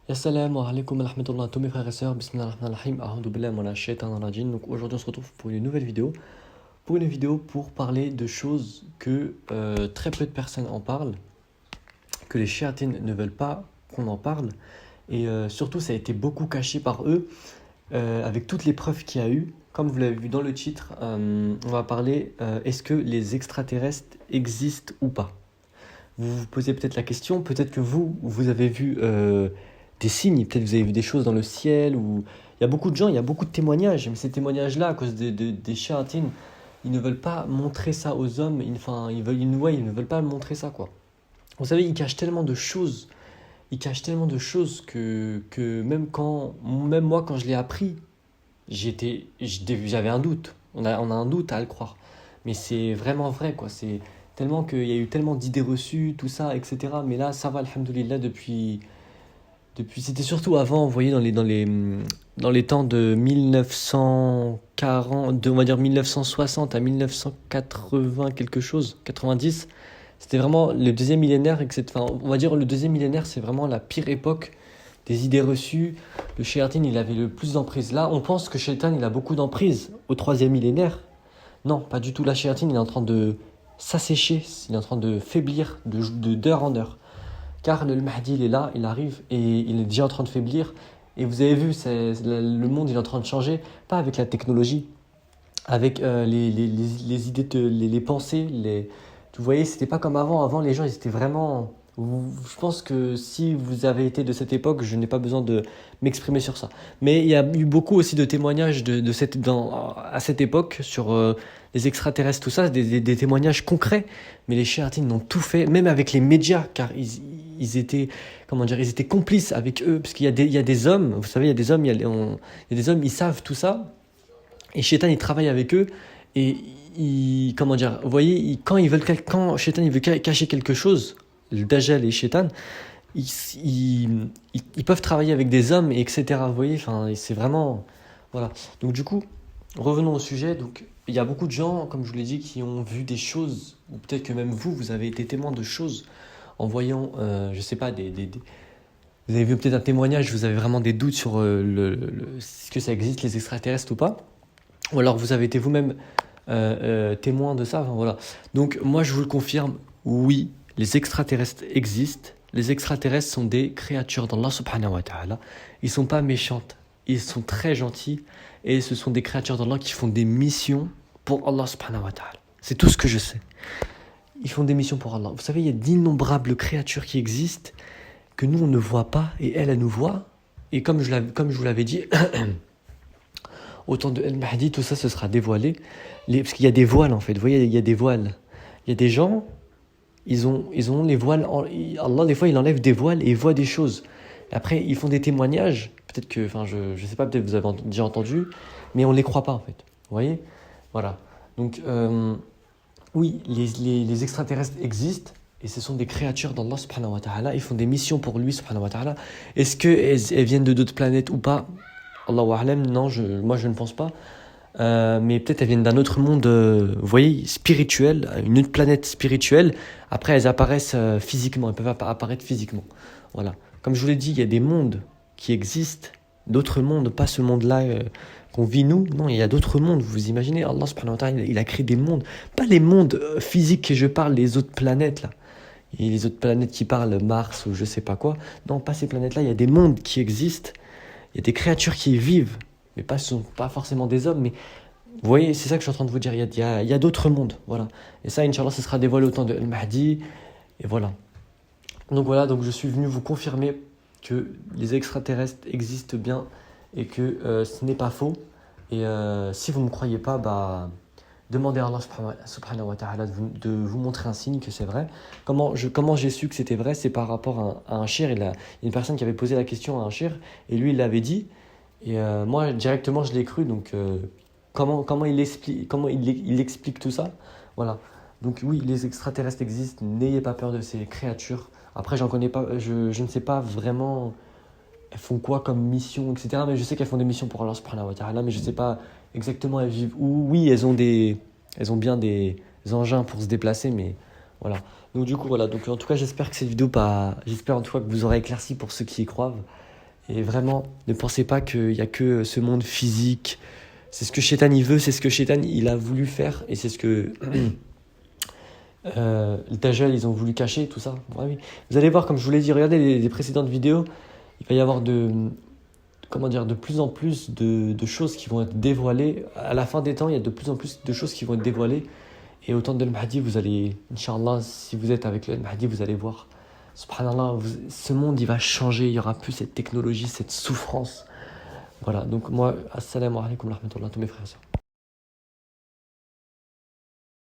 Assalamu alaikum wa rahmatullah, tous mes frères et sœurs, bismillah ar-Rahman ar-Rahim, a'udhu billahi minash shaitanir rajim. Donc aujourd'hui on se retrouve pour une nouvelle vidéo. Pour une vidéo pour parler de choses que très peu de personnes en parlent, que les chéatines ne veulent pas qu'on en parle. Et surtout ça a été beaucoup caché par eux, avec toutes les preuves qu'il y a eu. Comme vous l'avez vu dans le titre, on va parler est-ce que les extraterrestres existent ou pas. Vous vous posez peut-être la question, peut-être que vous avez vu des signes, peut-être vous avez vu des choses dans le ciel, ou il y a beaucoup de gens, il y a beaucoup de témoignages, mais ces témoignages-là, à cause des chéatines, ils ne veulent pas montrer ça aux hommes, enfin, ils ne veulent pas montrer ça, quoi. Vous savez, ils cachent tellement de choses que même moi, quand je l'ai appris, j'avais un doute, on a un doute à le croire, mais c'est vraiment vrai, quoi, c'est tellement qu'il y a eu tellement d'idées reçues, tout ça, etc. Mais là, ça va, alhamdoulilah, c'était surtout avant, vous voyez, dans les temps de 1940, on va dire 1960 à 1980 quelque chose, 90, c'était vraiment le deuxième millénaire, enfin, on va dire le deuxième millénaire, c'est vraiment la pire époque des idées reçues. Le Shaytan, il avait le plus d'emprise. Là, on pense que Shaytan, il a beaucoup d'emprise au troisième millénaire. Non, pas du tout. La Shaytan, il est en train de s'assécher, il est en train de faiblir d'heure en heure. Car le Mahdi, il est là, il arrive et il est déjà en train de faiblir. Et vous avez vu, le monde il est en train de changer, pas avec la technologie, avec les idées, les pensées. Vous voyez, c'était pas comme avant. Avant, les gens, ils étaient vraiment. Je pense que si vous avez été de cette époque, je n'ai pas besoin de m'exprimer sur ça. Mais il y a eu beaucoup aussi de témoignages à cette époque sur les extraterrestres, tout ça, des témoignages concrets. Mais les Chéatines ont tout fait, même avec les médias, car ils étaient, comment dire, ils étaient complices avec eux. Parce il y a des hommes, vous savez, il y a des hommes, il y a des hommes, ils savent tout ça. Et Shaitan, il travaille avec eux. Et comment dire, vous voyez, quand Shaitan il veut cacher quelque chose, le Dajjal et Shaitan, ils peuvent travailler avec des hommes, et etc. Vous voyez, enfin, c'est vraiment. Voilà. Donc, du coup, revenons au sujet. Donc, il y a beaucoup de gens, comme je vous l'ai dit, qui ont vu des choses, ou peut-être que même vous avez été témoin de choses en voyant, je sais pas, vous avez vu peut-être un témoignage, vous avez vraiment des doutes sur est-ce que ça existe, les extraterrestres ou pas. Ou alors vous avez été vous-même témoin de ça. Enfin, voilà. Donc moi je vous le confirme, oui, les extraterrestres existent. Les extraterrestres sont des créatures d'Allah subhanahu wa ta'ala. Ils sont pas méchantes, ils sont très gentils. Et ce sont des créatures d'Allah qui font des missions pour Allah subhanahu wa ta'ala. C'est tout ce que je sais. Ils font des missions pour Allah. Vous savez, il y a d'innombrables créatures qui existent que nous on ne voit pas et elle nous voit. Et comme je vous l'avais dit, au temps de El Mahdi, tout ça, ce sera dévoilé. Parce qu'il y a des voiles, en fait. Vous voyez, il y a des voiles. Il y a des gens, ils ont les voiles. Allah, des fois, il enlève des voiles et il voit des choses. Après, ils font des témoignages. Peut-être que, enfin, je sais pas, peut-être que vous avez déjà entendu, mais on ne les croit pas, en fait. Vous voyez. Voilà. Donc, oui, les extraterrestres existent. Et ce sont des créatures d'Allah subhanahu wa ta'ala. Ils font des missions pour lui subhanahu wa ta'ala. Est-ce qu'elles viennent de d'autres planètes ou pas? Allahu a'lam, non, moi je ne pense pas. Mais peut-être elles viennent d'un autre monde, vous voyez, spirituel, une autre planète spirituelle. Après, elles apparaissent physiquement, elles peuvent apparaître physiquement. Voilà. Comme je vous l'ai dit, il y a des mondes qui existent, d'autres mondes, pas ce monde-là qu'on vit nous. Non, il y a d'autres mondes. Vous imaginez, Allah subhanahu wa ta'ala, il a créé des mondes. Pas les mondes physiques que je parle, les autres planètes là. Et les autres planètes qui parlent, Mars ou je sais pas quoi. Non, pas ces planètes-là, il y a des mondes qui existent. Il y a des créatures qui y vivent, mais ce ne sont pas forcément des hommes. Mais vous voyez, c'est ça que je suis en train de vous dire. Il y a d'autres mondes. Voilà. Et ça, Inch'Allah, ce sera dévoilé au temps de Al-Mahdi. Et voilà. Donc voilà, donc je suis venu vous confirmer que les extraterrestres existent bien et que ce n'est pas faux. Et si vous ne me croyez pas, bah, demandez à Allah subhanahu wa ta'ala de vous montrer un signe que c'est vrai. Comment j'ai su que c'était vrai? C'est par rapport à un shir. Il y a une personne qui avait posé la question à un shir et lui il l'avait dit. Et moi directement je l'ai cru. Donc comment il explique tout ça? Voilà. Donc oui, les extraterrestres existent. N'ayez pas peur de ces créatures. Après j'en connais pas, je ne sais pas vraiment elles font quoi comme mission, etc. Mais je sais qu'elles font des missions pour Allah subhanahu wa ta'ala, mais je sais pas exactement elles vivent où. Oui, elles ont bien des engins pour se déplacer, mais voilà. Donc du coup, voilà. Donc en tout cas, j'espère que cette vidéo, j'espère en tout cas que vous aurez éclairci pour ceux qui y croient. Et vraiment, ne pensez pas qu'il n'y a que ce monde physique. C'est ce que Shaitan il veut, c'est ce que Shaitan il a voulu faire, et c'est ce que les Dajjal ils ont voulu cacher, tout ça. Ouais, oui. Vous allez voir, comme je vous l'ai dit, regardez les précédentes vidéos, il va y avoir comment dire, de plus en plus de choses qui vont être dévoilées. À la fin des temps, il y a de plus en plus de choses qui vont être dévoilées. Et au temps de Mahdi, vous allez, Inch'Allah, si vous êtes avec le Mahdi, vous allez voir. Subhanallah, ce monde, il va changer. Il n'y aura plus cette technologie, cette souffrance. Voilà, donc moi, assalamu alaikum wa rahmatullah, tous mes frères et sœurs.